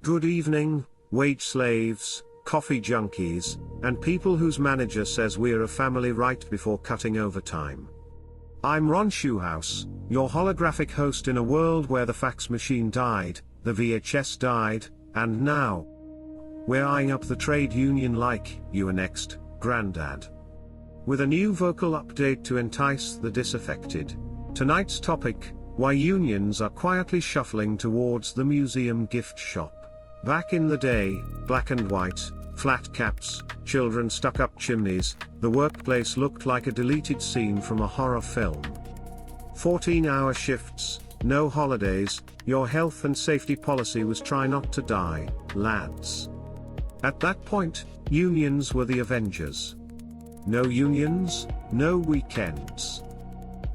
Good evening, wage slaves, coffee junkies, and people whose manager says we're a family right before cutting overtime. I'm Ron Shoehouse, your holographic host in a world where the fax machine died, the VHS died, and now we're eyeing up the trade union like you are next, Grandad. With a new vocal update to entice the disaffected. Tonight's topic, why unions are quietly shuffling towards the museum gift shop. Back in the day, black and white, flat caps, children stuck up chimneys, the workplace looked like a deleted scene from a horror film. 14-hour shifts, no holidays, your health and safety policy was try not to die, lads. At that point, unions were the avengers. No unions, no weekends.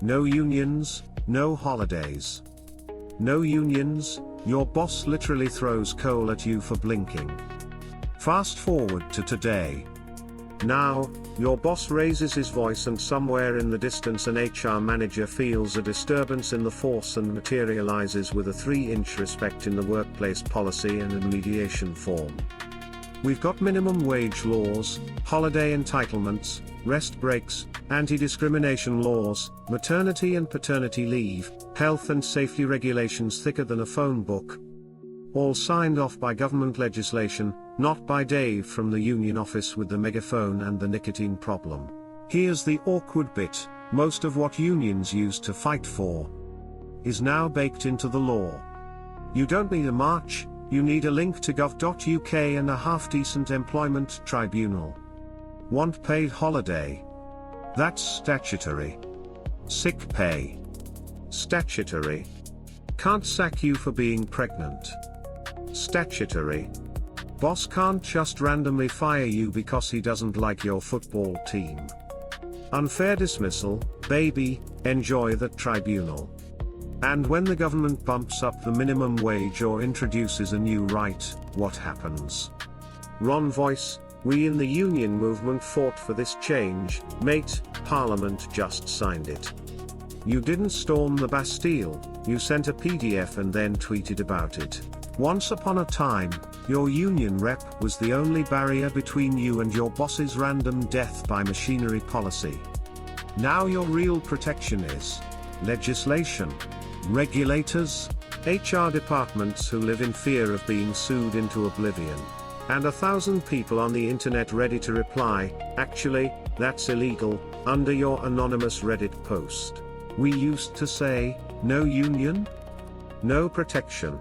No unions, no holidays. No unions, your boss literally throws coal at you for blinking. Fast forward to today. Now, your boss raises his voice and somewhere in the distance an HR manager feels a disturbance in the force and materializes with a 3-inch respect in the workplace policy and a mediation form. We've got minimum wage laws, holiday entitlements, rest breaks, anti-discrimination laws, maternity and paternity leave, health and safety regulations thicker than a phone book. All signed off by government legislation, not by Dave from the union office with the megaphone and the nicotine problem. Here's the awkward bit, most of what unions used to fight for is now baked into the law. You don't need a march, you need a link to gov.uk and a half-decent employment tribunal. Want paid holiday? That's statutory. Sick pay? Statutory. Can't sack you for being pregnant? Statutory. Boss can't just randomly fire you because he doesn't like your football team. Unfair dismissal, baby, enjoy the tribunal. And when the government bumps up the minimum wage or introduces a new right, what happens? Ron Voice, we in the union movement fought for this change, mate, Parliament just signed it. You didn't storm the Bastille, you sent a PDF and then tweeted about it. Once upon a time, your union rep was the only barrier between you and your boss's random death by machinery policy. Now your real protection is legislation, regulators, HR departments who live in fear of being sued into oblivion, and 1,000 people on the internet ready to reply, actually, that's illegal, under your anonymous Reddit post. We used to say, no union? No protection.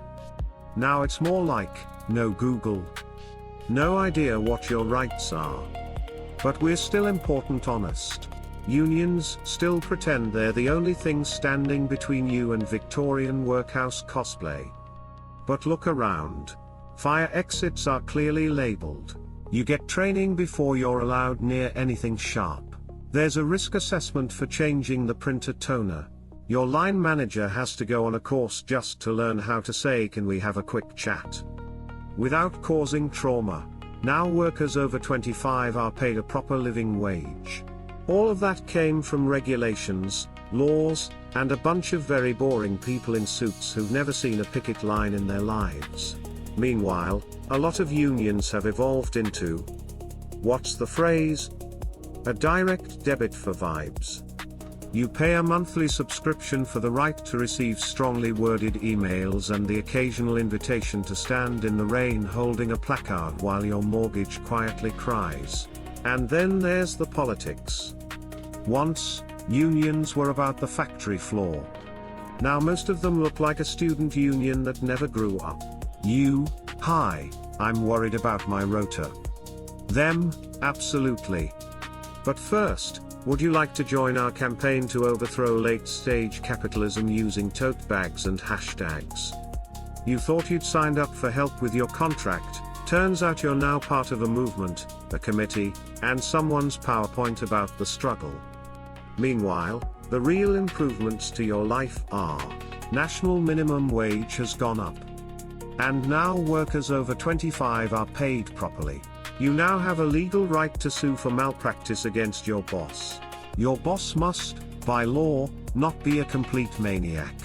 Now it's more like, no Google. No idea what your rights are. But we're still important honest. Unions still pretend they're the only thing standing between you and Victorian workhouse cosplay. But look around. Fire exits are clearly labeled. You get training before you're allowed near anything sharp. There's a risk assessment for changing the printer toner. Your line manager has to go on a course just to learn how to say, "Can we have a quick chat?" without causing trauma. Now workers over 25 are paid a proper living wage. All of that came from regulations, laws, and a bunch of very boring people in suits who've never seen a picket line in their lives. Meanwhile, a lot of unions have evolved into, what's the phrase? A direct debit for vibes. You pay a monthly subscription for the right to receive strongly worded emails and the occasional invitation to stand in the rain holding a placard while your mortgage quietly cries. And then there's the politics. Once, unions were about the factory floor. Now most of them look like a student union that never grew up. Hi, I'm worried about my rota. Them, absolutely. But first, would you like to join our campaign to overthrow late-stage capitalism using tote bags and hashtags? You thought you'd signed up for help with your contract, turns out you're now part of a movement, a committee, and someone's PowerPoint about the struggle. Meanwhile, the real improvements to your life are, national minimum wage has gone up. And now workers over 25 are paid properly. You now have a legal right to sue for malpractice against your boss. Your boss must, by law, not be a complete maniac.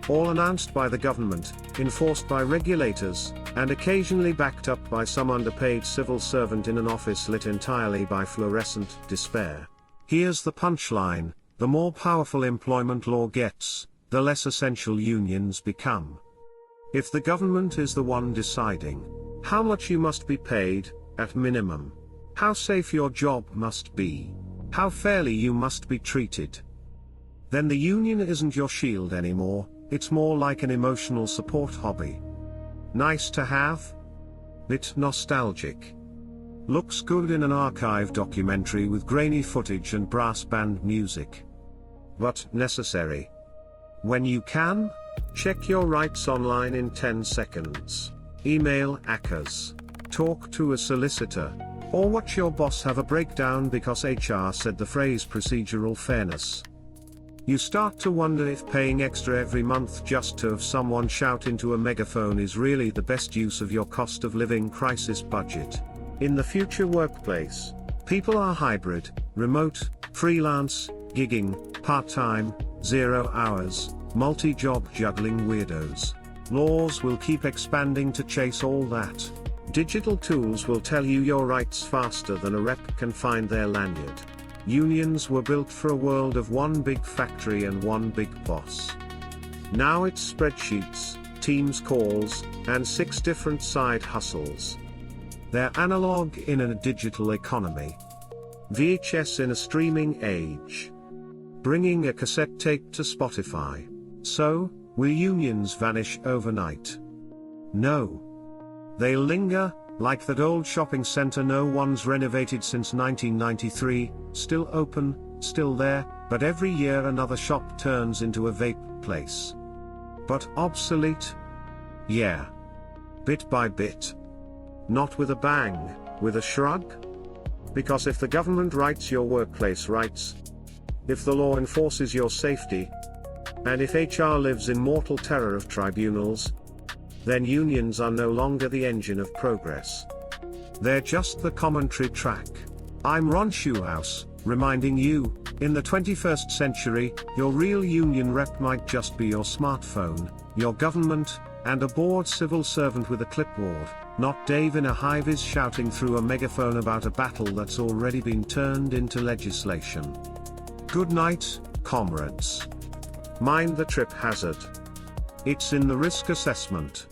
All announced by the government, enforced by regulators, and occasionally backed up by some underpaid civil servant in an office lit entirely by fluorescent despair. Here's the punchline: the more powerful employment law gets, the less essential unions become. If the government is the one deciding how much you must be paid, at minimum, how safe your job must be, how fairly you must be treated, then the union isn't your shield anymore, it's more like an emotional support hobby. Nice to have? Bit nostalgic. Looks good in an archive documentary with grainy footage and brass band music. But necessary. When you can? Check your rights online in 10 seconds. Email ACAS. Talk to a solicitor. Or watch your boss have a breakdown because HR said the phrase procedural fairness. You start to wonder if paying extra every month just to have someone shout into a megaphone is really the best use of your cost of living crisis budget. In the future workplace, people are hybrid, remote, freelance, gigging, part-time, 0 hours, multi-job juggling weirdos. Laws will keep expanding to chase all that. Digital tools will tell you your rights faster than a rep can find their lanyard. Unions were built for a world of one big factory and one big boss. Now it's spreadsheets, Teams calls, and 6 different side hustles. They're analog in a digital economy. VHS in a streaming age. Bringing a cassette tape to Spotify. So, will unions vanish overnight? No. They'll linger, like that old shopping center no one's renovated since 1993, still open, still there, but every year another shop turns into a vape place. But obsolete? Yeah. Bit by bit. Not with a bang, with a shrug? Because if the government writes your workplace rights, if the law enforces your safety, and if HR lives in mortal terror of tribunals, then unions are no longer the engine of progress. They're just the commentary track. I'm Ron Shoehouse, reminding you, in the 21st century, your real union rep might just be your smartphone, your government, and a bored civil servant with a clipboard, not Dave in a high-vis shouting through a megaphone about a battle that's already been turned into legislation. Good night, comrades. Mind the trip hazard. It's in the risk assessment.